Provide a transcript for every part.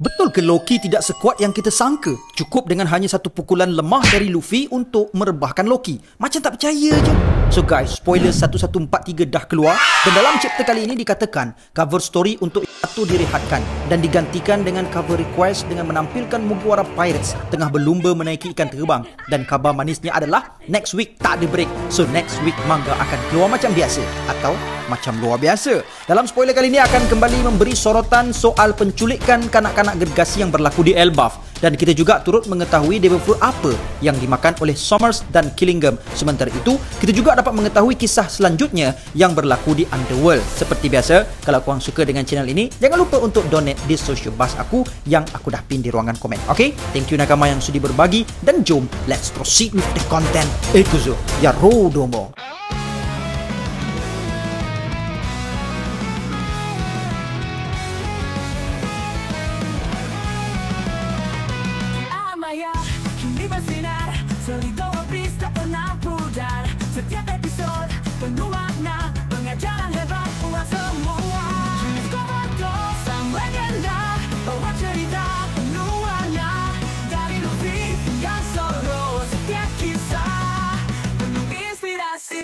Betul ke Loki tidak sekuat yang kita sangka? Cukup dengan hanya satu pukulan lemah dari Luffy untuk merebahkan Loki. Macam tak percaya je. So guys, spoiler 1143 dah keluar dan dalam chapter kali ini dikatakan cover story untuk itu direhatkan dan digantikan dengan cover request dengan menampilkan Mugiwara Pirates tengah berlumba menaiki ikan terbang, dan khabar manisnya adalah next week tak ada break. So next week manga akan keluar macam biasa atau macam luar biasa. Dalam spoiler kali ini akan kembali memberi sorotan soal penculikan kanak-kanak gergasi yang berlaku di Elbaf, dan kita juga turut mengetahui devil fruit apa yang dimakan oleh Sommers dan Killingham. Sementara itu, kita juga dapat mengetahui kisah selanjutnya yang berlaku di Underworld. Seperti biasa, kalau korang suka dengan channel ini, jangan lupa untuk donate di social bus aku yang aku dah pin di ruangan komen. Okay? Thank you nakama yang sudi berbagi, dan jom let's proceed with the content. Ikuzo, Yarodomo. Kini bersinar, selidau habis tak pernah pudar. Setiap episod penuh makna, pengajaran hebat buat semua. Jenis Komodo, sang legenda, bawa cerita penuh warna. Dari Luffy hingga Zoro, setiap kisah penuh inspirasi.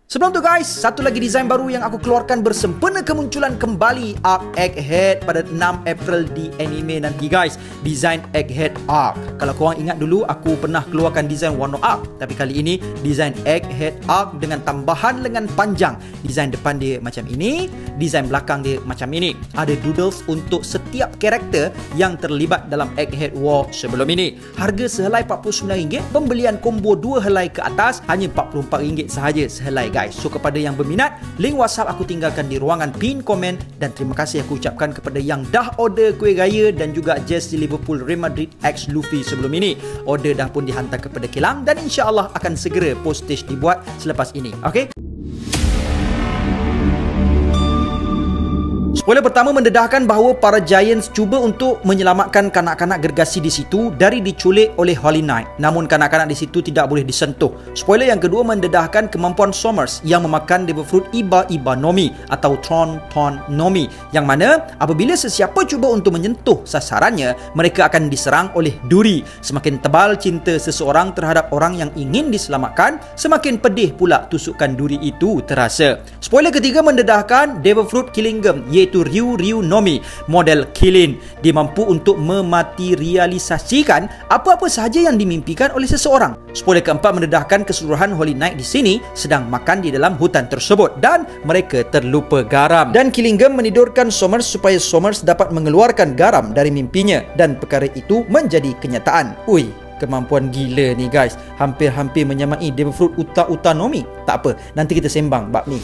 Sebelum tu guys, satu lagi desain baru yang aku keluarkan bersempena kemunculan kembali Arc Egghead pada 6 April di anime nanti guys. Desain Egghead Arc. Kalau korang ingat dulu, aku pernah keluarkan desain Wano Arc, tapi kali ini desain Egghead Arc dengan tambahan lengan panjang. Desain depan dia macam ini, desain belakang dia macam ini. Ada doodles untuk setiap karakter yang terlibat dalam Egghead War sebelum ini. Harga sehelai RM49, pembelian combo 2 helai ke atas hanya RM44 sahaja sehelai guys. So kepada yang berminat, link WhatsApp aku tinggalkan di ruangan pin komen, dan terima kasih aku ucapkan kepada yang dah order kuih raya dan juga jersey Liverpool Real Madrid X Luffy sebelum ini. Order dah pun dihantar kepada kilang dan insya-Allah akan segera postage dibuat selepas ini. Okey? Spoiler pertama mendedahkan bahawa para Giants cuba untuk menyelamatkan kanak-kanak gergasi di situ dari diculik oleh Holy Knight. Namun kanak-kanak di situ tidak boleh disentuh. Spoiler yang kedua mendedahkan kemampuan Sommers yang memakan devil fruit Iba-Iba Nomi atau Ton Nomi, yang mana apabila sesiapa cuba untuk menyentuh sasarannya, mereka akan diserang oleh duri. Semakin tebal cinta seseorang terhadap orang yang ingin diselamatkan, semakin pedih pula tusukan duri itu terasa. Spoiler ketiga mendedahkan devil fruit Killingham, iaitu Ryu Nomi, model Killin. Dia mampu untuk mematerialisasikan apa-apa sahaja yang dimimpikan oleh seseorang. Spoiler keempat mendedahkan keseluruhan Holy Knight di sini sedang makan di dalam hutan tersebut dan mereka terlupa garam. Dan Killingham menidurkan Sommers supaya Sommers dapat mengeluarkan garam dari mimpinya, dan perkara itu menjadi kenyataan. Ui, kemampuan gila ni guys. Hampir-hampir menyamai devil fruit Uta Nomi. Tak apa, nanti kita sembang bab ni.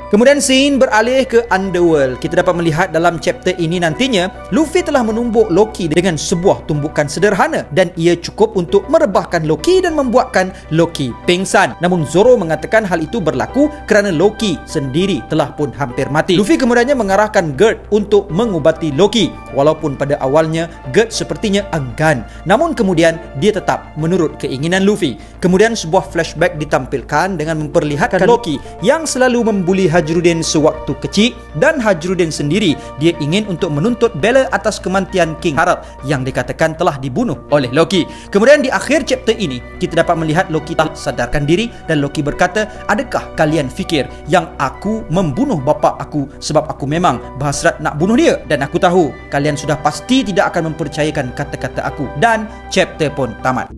Kemudian scene beralih ke Underworld. Kita dapat melihat dalam chapter ini nantinya Luffy telah menumbuk Loki dengan sebuah tumbukan sederhana, dan ia cukup untuk merebahkan Loki dan membuatkan Loki pingsan. Namun Zoro mengatakan hal itu berlaku kerana Loki sendiri telah pun hampir mati. Luffy kemudiannya mengarahkan Gert untuk mengubati Loki. Walaupun pada awalnya Gert sepertinya enggan, namun kemudian dia tetap menurut keinginan Luffy. Kemudian sebuah flashback ditampilkan dengan memperlihatkan Loki yang selalu membuli Hajrudin sewaktu kecil, dan Hajrudin sendiri dia ingin untuk menuntut bela atas kematian King Harald yang dikatakan telah dibunuh oleh Loki. Kemudian di akhir chapter ini kita dapat melihat Loki telah sadarkan diri, dan Loki berkata, "Adakah kalian fikir yang aku membunuh bapa aku sebab aku memang berhasrat nak bunuh dia? Dan aku tahu kalian sudah pasti tidak akan mempercayakan kata-kata aku." Dan chapter pun tamat.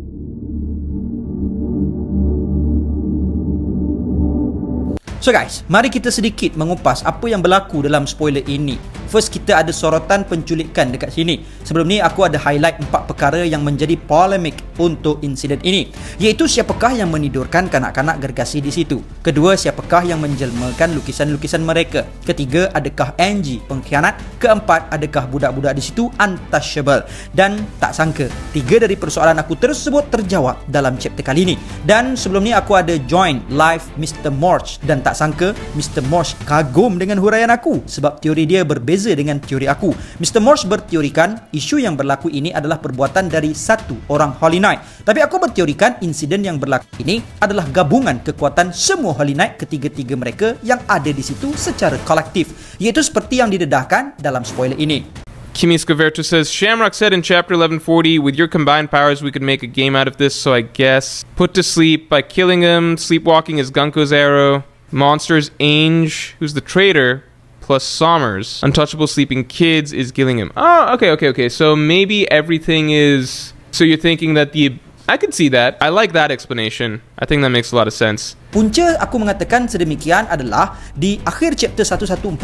So guys, mari kita sedikit mengupas apa yang berlaku dalam spoiler ini. First, kita ada sorotan penculikan dekat sini. Sebelum ni aku ada highlight 4 perkara yang menjadi polemik untuk insiden ini, iaitu siapakah yang menidurkan kanak-kanak gergasi di situ. Kedua, siapakah yang menjelmakan lukisan-lukisan mereka. Ketiga, adakah Angie pengkhianat. Keempat, adakah budak-budak di situ untouchable. Dan tak sangka 3 dari persoalan aku tersebut terjawab dalam chapter kali ini. Dan sebelum ni aku ada join live Mr. Morch, dan tak sangka Mr. Morch kagum dengan huraian aku sebab teori dia berbeza berbeza dengan teori aku. Mr. Morse berteorikan isu yang berlaku ini adalah perbuatan dari satu orang Holy Knight. Tapi aku berteorikan insiden yang berlaku ini adalah gabungan kekuatan semua Holy Knight ketiga-tiga mereka yang ada di situ secara kolektif, iaitu seperti yang didedahkan dalam spoiler ini. Kimi Scaverto says, Shamrock said in chapter 1140, with your combined powers we could make a game out of this, so I guess. Put to sleep by killing him, sleepwalking is Gunko's arrow, monsters Ainge, who's the traitor, plus Sommers. Untouchable sleeping kids is killing him. Oh, okay. So maybe everything is... So you're thinking that the... I could see that. I like that explanation. I think that makes a lot of sense. Punca aku mengatakan sedemikian adalah di akhir chapter 1140,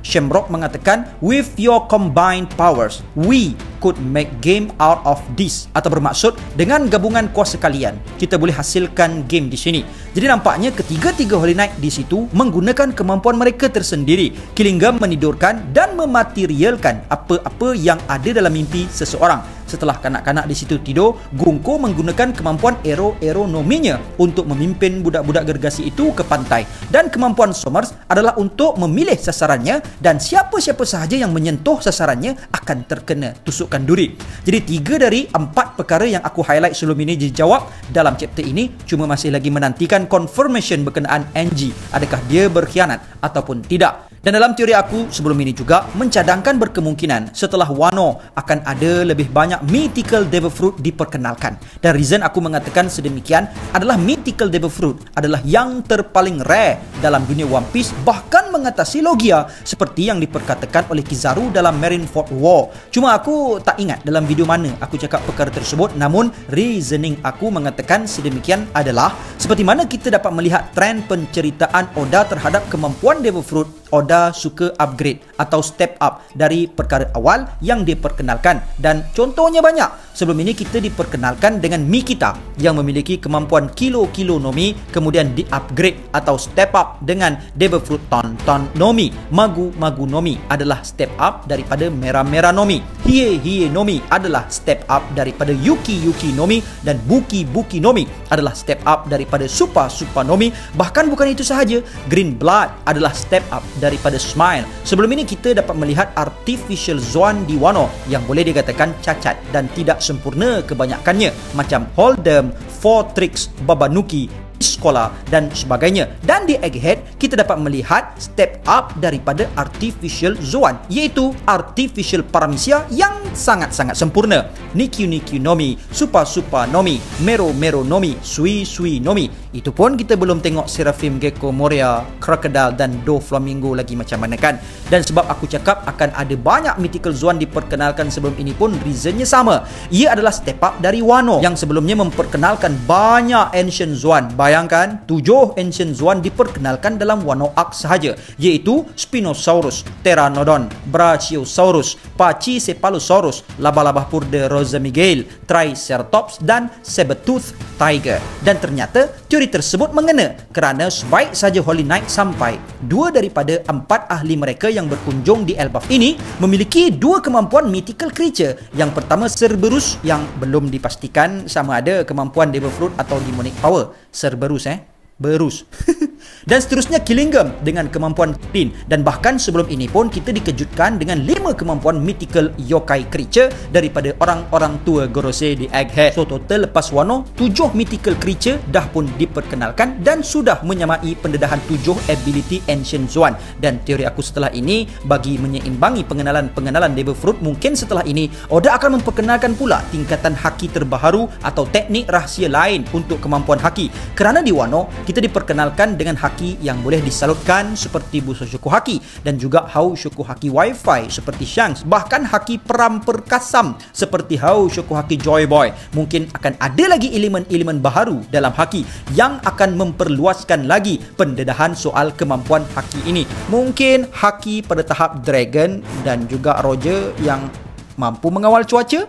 Shamrock mengatakan, with your combined powers, we could make game out of this. Atau bermaksud, dengan gabungan kuasa kalian, kita boleh hasilkan game di sini. Jadi nampaknya ketiga-tiga Holy Knight di situ menggunakan kemampuan mereka tersendiri. Killingham menidurkan dan mematerialkan apa-apa yang ada dalam mimpi seseorang. Setelah kanak-kanak di situ tidur, Gunko menggunakan kemampuan nominya untuk memimpin budak-budak gergasi itu ke pantai. Dan kemampuan Sommers adalah untuk memilih sasarannya, dan siapa-siapa sahaja yang menyentuh sasarannya akan terkena tusukan duri. Jadi 3 dari 4 perkara yang aku highlight sebelum ini dijawab dalam chapter ini, cuma masih lagi menantikan confirmation berkenaan Angie. Adakah dia berkhianat ataupun tidak? Dan dalam teori aku sebelum ini juga mencadangkan berkemungkinan setelah Wano akan ada lebih banyak Mythical Devil Fruit diperkenalkan. Dan reason aku mengatakan sedemikian adalah Mythical Devil Fruit adalah yang terpaling rare dalam dunia One Piece, bahkan mengatasi Logia seperti yang diperkatakan oleh Kizaru dalam Marineford War. Cuma aku tak ingat dalam video mana aku cakap perkara tersebut, namun reasoning aku mengatakan sedemikian adalah seperti mana kita dapat melihat trend penceritaan Oda terhadap kemampuan Devil Fruit. Oda suka upgrade atau step up dari perkara awal yang diperkenalkan, dan contohnya banyak. Sebelum ini kita diperkenalkan dengan Mikita yang memiliki kemampuan Kilo Nomi, kemudian di-upgrade atau step up dengan Devil Fruit Ton Nomi. Magu Nomi adalah step up daripada Merah Nomi. Hie Nomi adalah step up daripada Yuki Nomi, dan Buki Nomi adalah step up daripada Supa Nomi. Bahkan bukan itu sahaja, Green Blood adalah step up daripada Smile. Sebelum ini kita dapat melihat Artificial Zoan di Wano yang boleh dikatakan cacat dan tidak sempurna kebanyakannya, macam Hold'em, Fortrix, Babanuki, sekolah dan sebagainya. Dan di Egghead kita dapat melihat step up daripada Artificial Zoan, iaitu Artificial Paramecia yang sangat-sangat sempurna. Nikyu Nomi, Supa Nomi, Mero Nomi, Sui Nomi. Itu pun kita belum tengok Seraphim Gecko Moria, Crocodile dan Do Flamingo lagi macam mana kan. Dan sebab aku cakap akan ada banyak Mythical Zoan diperkenalkan sebelum ini pun reasonnya sama. Ia adalah step up dari Wano yang sebelumnya memperkenalkan banyak Ancient Zoan. Bayangkan 7 Ancient Zoan diperkenalkan dalam Wano Arc sahaja, iaitu Spinosaurus, Pteranodon, Brachiosaurus, Pachycephalosaurus, Labah-labah Purda Rosa Miguel, Triceratops dan Sabertooth Tiger. Dan ternyata teori tersebut mengena kerana sebaik saja Holy Knight sampai 2 daripada 4 ahli mereka yang berkunjung di Elbaf ini memiliki 2 kemampuan mythical creature. Yang pertama Cerberus yang belum dipastikan sama ada kemampuan Devil Fruit atau Demonic Power. Cerberus Berus. Dan seterusnya Killingham dengan kemampuan Tin. Dan bahkan sebelum ini pun kita dikejutkan dengan 5 kemampuan mythical yokai creature daripada orang-orang tua Gorosei di Egghead. So total lepas Wano 7 mythical creature dah pun diperkenalkan dan sudah menyamai pendedahan 7 ability Ancient Zoan. Dan teori aku setelah ini bagi menyeimbangi pengenalan Devil Fruit, mungkin setelah ini Oda akan memperkenalkan pula tingkatan haki terbaharu atau teknik rahsia lain untuk kemampuan haki. Kerana di Wano kita diperkenalkan dengan haki yang boleh disalutkan seperti Buso Shoku Haki dan juga Hau Shoku Haki Wi-Fi seperti Shanks, bahkan haki peram perkasam seperti Hau Shoku Haki Joy Boy. Mungkin akan ada lagi elemen-elemen baharu dalam haki yang akan memperluaskan lagi pendedahan soal kemampuan haki ini. Mungkin haki pada tahap Dragon dan juga Roger yang mampu mengawal cuaca.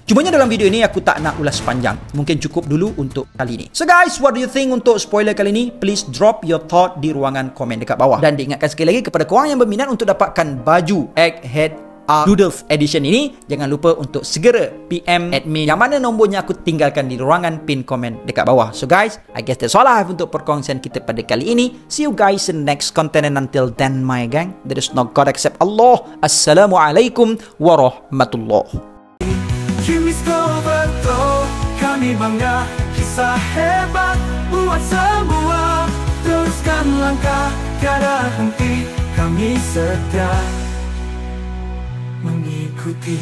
Cumanya dalam video ini aku tak nak ulas panjang. Mungkin cukup dulu untuk kali ini. So guys, what do you think untuk spoiler kali ini? Please drop your thought di ruangan komen dekat bawah. Dan diingatkan sekali lagi kepada korang yang berminat untuk dapatkan baju Egghead Doodles Edition ini, jangan lupa untuk segera PM admin yang mana nombornya aku tinggalkan di ruangan pin komen dekat bawah. So guys, I guess that's all I have untuk perkongsian kita pada kali ini. See you guys in the next content, and until then my gang, there is no God except Allah. Assalamualaikum warahmatullahi. Kimi Skoverto, kami bangga kisah hebat buat semua. Teruskan langkah, tiada henti, kami setia mengikuti.